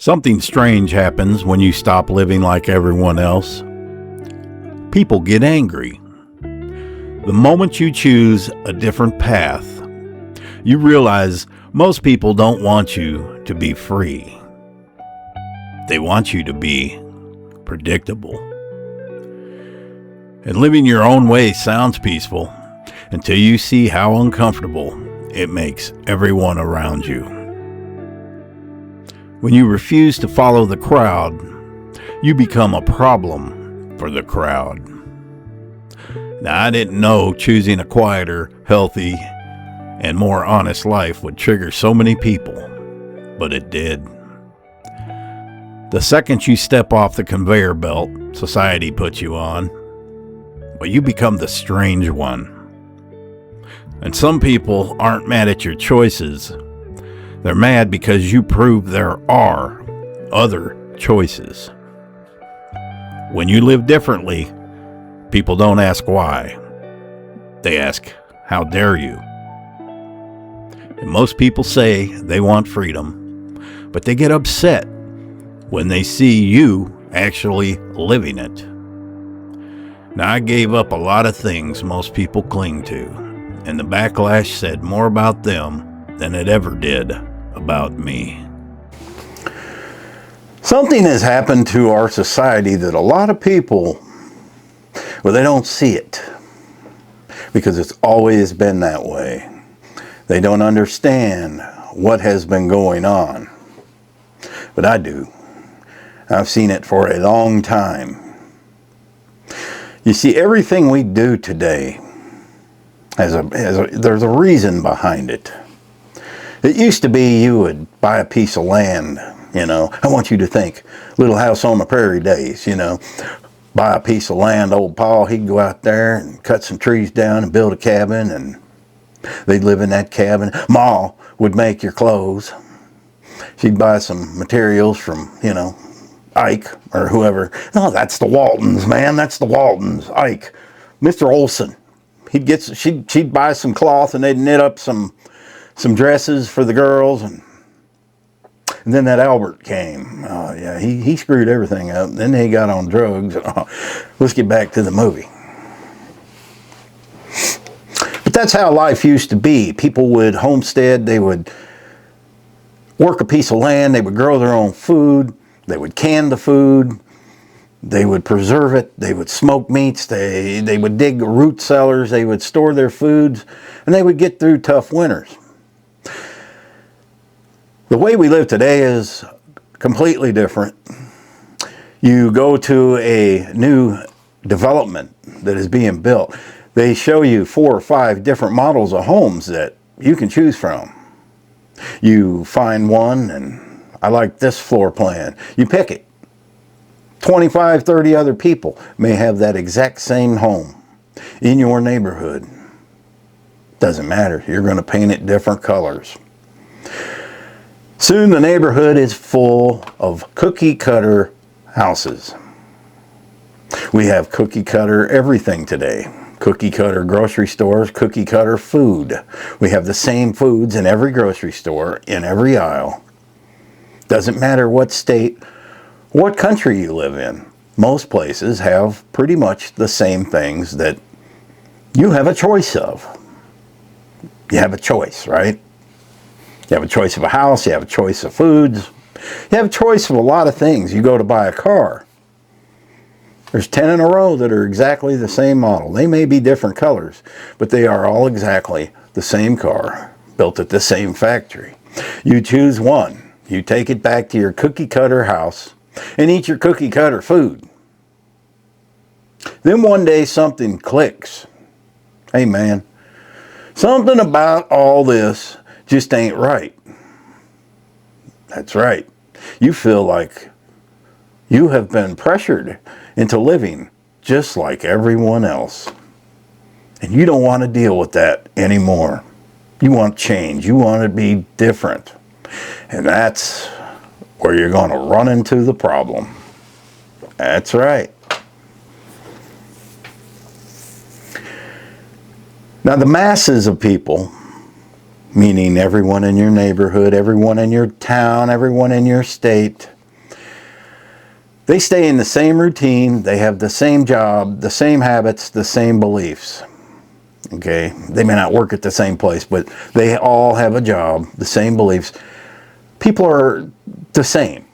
Something strange happens when you stop living like everyone else. People get angry. The moment you choose a different path, you realize most people don't want you to be free. They want you to be predictable. And living your own way sounds peaceful until you see how uncomfortable it makes everyone around you. When you refuse to follow the crowd, you become a problem for the crowd. Now, I didn't know choosing a quieter, healthy, and more honest life would trigger so many people, but it did. The second you step off the conveyor belt society puts you on, well, you become the strange one. And some people aren't mad at your choices. They're mad because you prove there are other choices. When you live differently, people don't ask why. They ask, how dare you? And most people say they want freedom, but they get upset when they see you actually living it. Now, I gave up a lot of things most people cling to, and the backlash said more about them than it ever did about me. Something has happened to our society that a lot of people, well, they don't see it because it's always been that way. They don't understand what has been going on. But I do. I've seen it for a long time. You see, everything we do today there's a reason behind it. It used to be you would buy a piece of land, I want you to think Little House on the Prairie days, buy a piece of land. Old Pa, he'd go out there and cut some trees down and build a cabin, and they'd live in that cabin. Ma would make your clothes. She'd buy some materials from, Ike or whoever. No, that's the Waltons, man. That's the Waltons. Ike. Mr. Olson. She'd buy some cloth and they'd knit up some dresses for the girls, and then that Albert came. Oh yeah, he screwed everything up. Then he got on drugs. Let's get back to the movie. But that's how life used to be. People would homestead. They would work a piece of land. They would grow their own food. They would can the food. They would preserve it. They would smoke meats. They would dig root cellars. They would store their foods, and they would get through tough winters. The way we live today is completely different. You go to a new development that is being built. They show you 4 or 5 different models of homes that you can choose from. You find one, and I like this floor plan. You pick it. 25, 30 other people may have that exact same home in your neighborhood. Doesn't matter. You're going to paint it different colors. Soon the neighborhood is full of cookie cutter houses. We have cookie cutter everything today. Cookie cutter grocery stores, cookie cutter food. We have the same foods in every grocery store, in every aisle. Doesn't matter what state, what country you live in. Most places have pretty much the same things that you have a choice of. You have a choice, right? You have a choice of a house, you have a choice of foods, you have a choice of a lot of things. You go to buy a car. There's 10 in a row that are exactly the same model. They may be different colors, but they are all exactly the same car, built at the same factory. You choose one. You take it back to your cookie cutter house and eat your cookie cutter food. Then one day something clicks. Hey man, something about all this just ain't right. That's right. You feel like you have been pressured into living just like everyone else. And you don't want to deal with that anymore. You want change. You want to be different. And that's where you're going to run into the problem. That's right. Now the masses of people meaning everyone in your neighborhood, everyone in your town, everyone in your state. They stay in the same routine, they have the same job, the same habits, the same beliefs. Okay, they may not work at the same place, but they all have a job, the same beliefs. People are the same.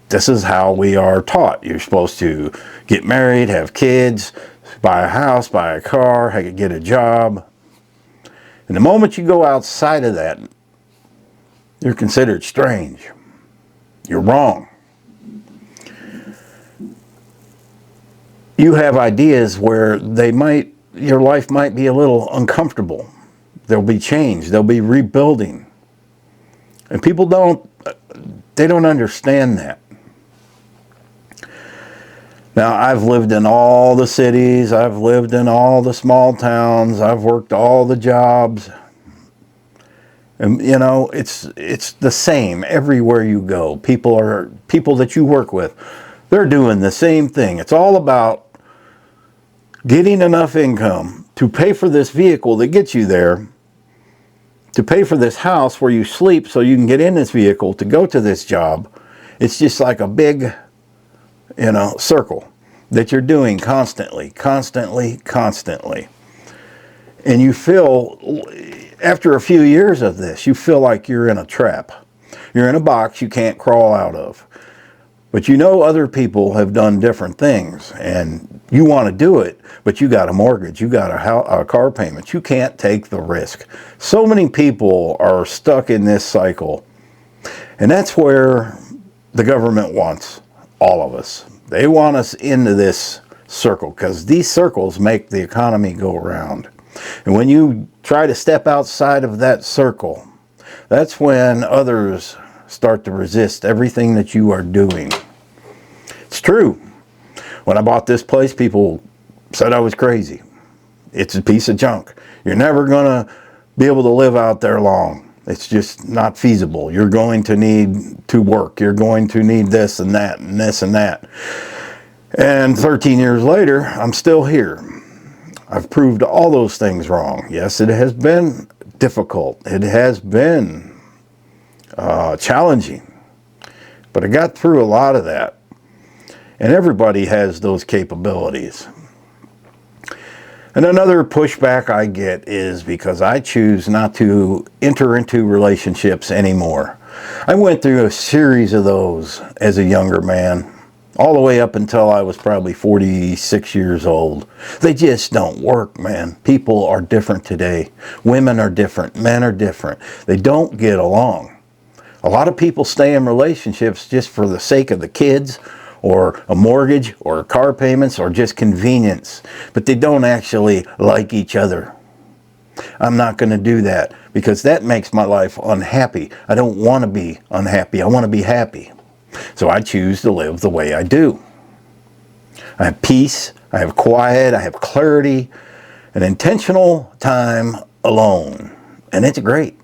This is how we are taught. You're supposed to get married, have kids, buy a house, buy a car, get a job. And the moment you go outside of that, you're considered strange. You're wrong. You have ideas where your life might be a little uncomfortable. There'll be change. There'll be rebuilding. And people don't understand that. Now, I've lived in all the cities. I've lived in all the small towns. I've worked all the jobs. And, you know, it's the same everywhere you go. People that you work with, they're doing the same thing. It's all about getting enough income to pay for this vehicle that gets you there, to pay for this house where you sleep so you can get in this vehicle to go to this job. It's just like a big, circle that you're doing constantly. And you feel, after a few years of this, you feel like you're in a trap. You're in a box you can't crawl out of. But you know other people have done different things, and you want to do it, but you got a mortgage, you got a car payment. You can't take the risk. So many people are stuck in this cycle, and that's where the government wants all of us. They want us into this circle, because these circles make the economy go around. And when you try to step outside of that circle, that's when others start to resist everything that you are doing. It's true. When I bought this place, people said I was crazy. It's a piece of junk. You're never going to be able to live out there long. It's just not feasible. You're going to need to work. You're going to need this and that and this and that. And 13 years later, I'm still here. I've proved all those things wrong. Yes, it has been difficult. It has been challenging. But I got through a lot of that. And everybody has those capabilities. And another pushback I get is because I choose not to enter into relationships anymore. I went through a series of those as a younger man, all the way up until I was probably 46 years old. They just don't work, man. People are different today. Women are different. Men are different. They don't get along. A lot of people stay in relationships just for the sake of the kids, or a mortgage, or car payments, or just convenience. But they don't actually like each other. I'm not going to do that, because that makes my life unhappy. I don't want to be unhappy. I want to be happy. So I choose to live the way I do. I have peace, I have quiet, I have clarity, an intentional time alone. And it's great.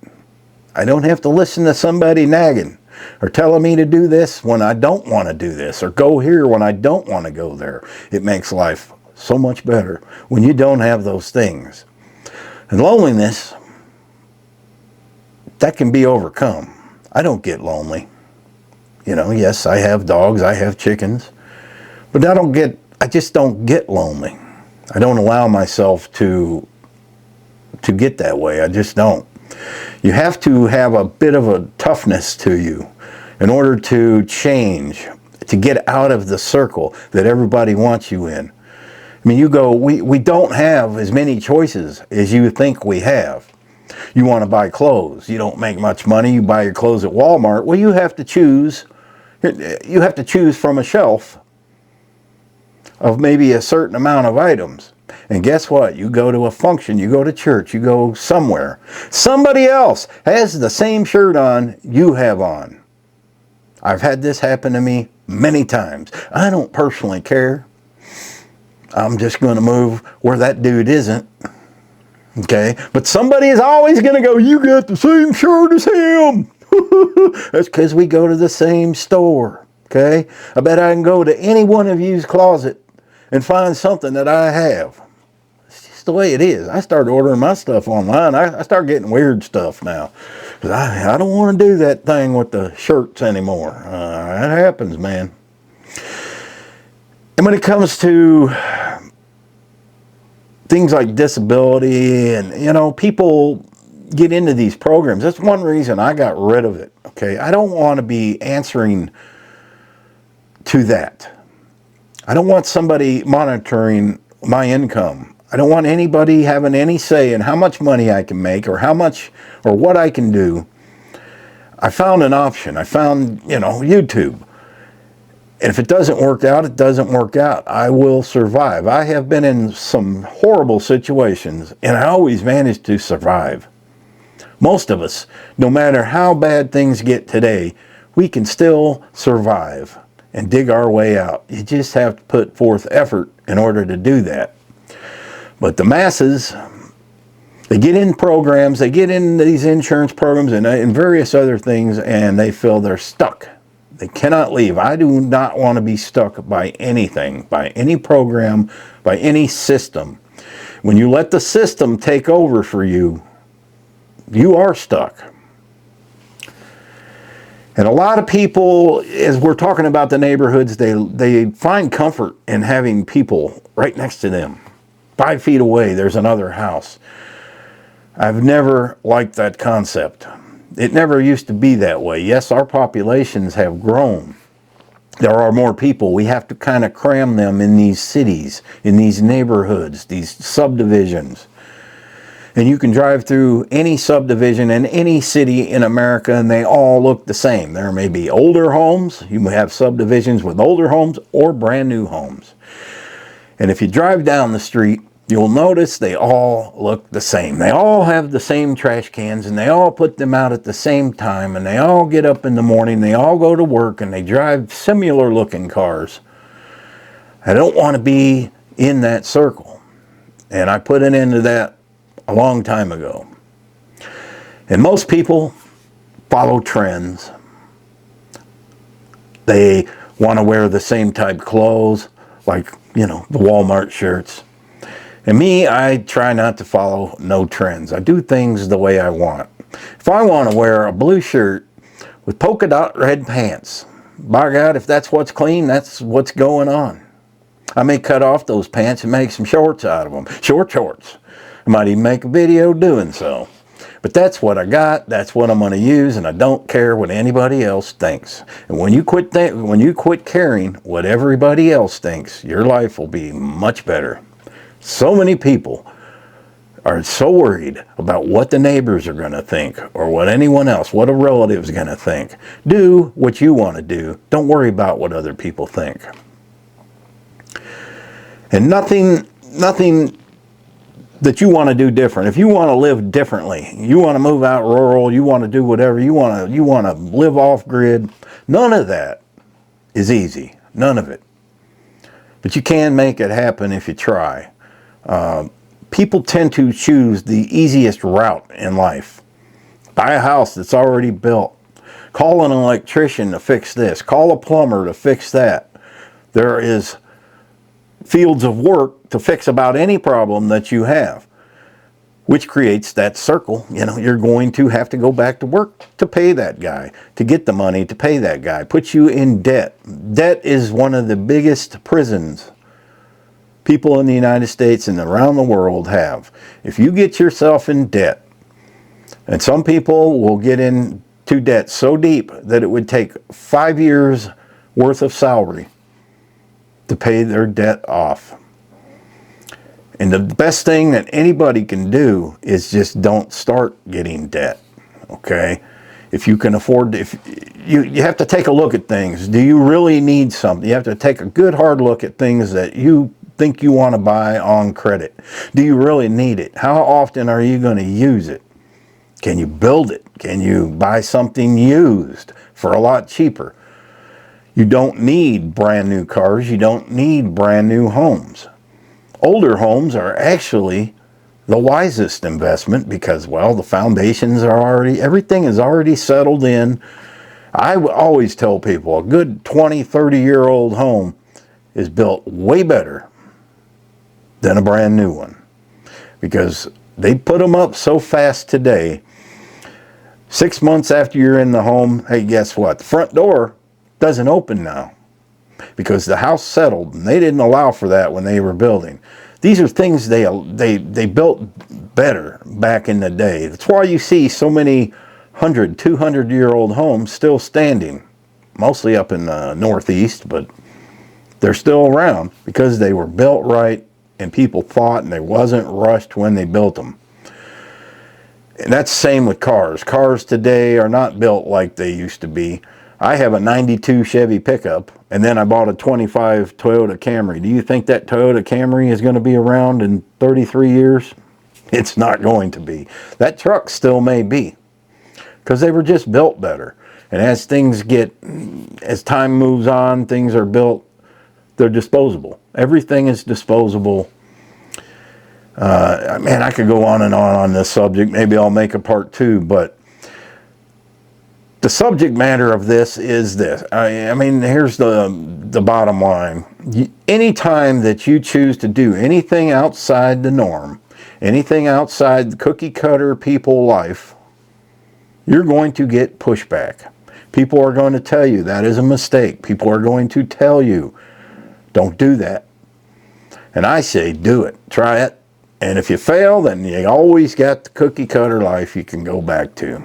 I don't have to listen to somebody nagging or telling me to do this when I don't want to do this, or go here when I don't want to go there. It makes life so much better when you don't have those things. And loneliness, that can be overcome. I don't get lonely. Yes, I have dogs, I have chickens, but I just don't get lonely. I don't allow myself to get that way. I just don't. You have to have a bit of a toughness to you in order to change, to get out of the circle that everybody wants you in. I mean, we don't have as many choices as you think we have. You want to buy clothes. You don't make much money. You buy your clothes at Walmart. Well, you have to choose. You have to choose from a shelf of maybe a certain amount of items. And guess what? You go to a function, you go to church, you go somewhere. Somebody else has the same shirt on you have on. I've had this happen to me many times. I don't personally care. I'm just going to move where that dude isn't. Okay? But somebody is always going to go, you got the same shirt as him. That's because we go to the same store. Okay? I bet I can go to any one of you's closet and find something that I have. It's just the way it is. I started ordering my stuff online. I start getting weird stuff now. Because I don't want to do that thing with the shirts anymore. That happens, man. And when it comes to things like disability and, you know, people get into these programs. That's one reason I got rid of it. Okay. I don't want to be answering to that. I don't want somebody monitoring my income. I don't want anybody having any say in how much money I can make or how much or what I can do. I found an option. I found, you know, YouTube. And if it doesn't work out, it doesn't work out. I will survive. I have been in some horrible situations, and I always manage to survive. Most of us, no matter how bad things get today, we can still survive and dig our way out. You just have to put forth effort in order to do that. But the masses, they get in programs, they get in these insurance programs and various other things, and they feel they're stuck. They cannot leave. I do not want to be stuck by anything, by any program, by any system. When you let the system take over for you, you are stuck. And a lot of people, as we're talking about the neighborhoods, they find comfort in having people right next to them. 5 feet away, there's another house. I've never liked that concept. It never used to be that way. Yes, our populations have grown. There are more people. We have to kind of cram them in these cities, in these neighborhoods, these subdivisions. And you can drive through any subdivision in any city in America and they all look the same. There may be older homes. You may have subdivisions with older homes or brand new homes. And if you drive down the street, you'll notice they all look the same. They all have the same trash cans and they all put them out at the same time and they all get up in the morning, they all go to work and they drive similar looking cars. I don't want to be in that circle. And I put an end to that a long time ago. And most people follow trends. They want to wear the same type clothes, like, you know, the Walmart shirts. And me, I try not to follow no trends. I do things the way I want. If I want to wear a blue shirt with polka dot red pants, by God, if that's what's clean, that's what's going on. I may cut off those pants and make some shorts out of them. Short shorts. I might even make a video doing so. But that's what I got. That's what I'm going to use, and I don't care what anybody else thinks. And when you quit caring what everybody else thinks, your life will be much better. So many people are so worried about what the neighbors are going to think or what anyone else, what a relative is going to think. Do what you want to do. Don't worry about what other people think. And nothing that you want to do different. If you want to live differently, you want to move out rural, you want to do whatever, you want to live off grid, none of that is easy. None of it. But you can make it happen if you try. People tend to choose the easiest route in life. Buy a house that's already built. Call an electrician to fix this. Call a plumber to fix that. There is fields of work to fix about any problem that you have, which creates that circle. You know, you're going to have to go back to work to pay that guy, to get the money to pay that guy, put you in debt. Debt is one of the biggest prisons people in the United States and around the world have. If you get yourself in debt, and some people will get into debt so deep that it would take 5 years worth of salary to pay their debt off. And the best thing that anybody can do is just don't start getting debt, okay? If you can afford to, if you have to take a look at things. Do you really need something? You have to take a good hard look at things that you think you want to buy on credit. Do you really need it? How often are you going to use it? Can you build it? Can you buy something used for a lot cheaper? You don't need brand new cars. You don't need brand new homes. Older homes are actually the wisest investment because, well, the foundations are already, everything is already settled in. I always tell people a good 20, 30-year-old home is built way better than a brand new one. because they put them up so fast today. 6 months after you're in the home, hey, guess what? The front door doesn't open now because the house settled, and they didn't allow for that when they were building. These are things they built better back in the day. That's why you see so many 100, 200-year-old homes still standing, mostly up in the Northeast, but they're still around because they were built right and people thought, and they wasn't rushed when they built them. And that's the same with cars. Cars today are not built like they used to be. I have a 92 Chevy pickup, and then I bought a 25 Toyota Camry. Do you think that Toyota Camry is going to be around in 33 years? It's not going to be. That truck still may be, because they were just built better. And as time moves on, things are built, they're disposable. Everything is disposable. Man, I could go on and on this subject. Maybe I'll make a part 2, but the subject matter of this is this. I mean, here's the bottom line. Anytime that you choose to do anything outside the norm, anything outside the cookie cutter people life, you're going to get pushback. People are going to tell you that is a mistake. People are going to tell you, don't do that. And I say, do it. Try it. And if you fail, then you always got the cookie cutter life you can go back to.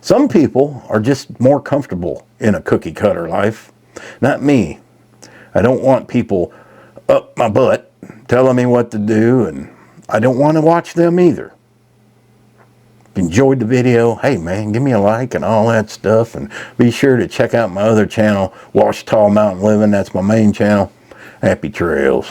Some people are just more comfortable in a cookie cutter life. Not me. I don't want people up my butt telling me what to do, and I don't want to watch them either. If you enjoyed the video, hey man, give me a like and all that stuff, and be sure to check out my other channel, Wash Tall Mountain Living. That's my main channel. Happy trails.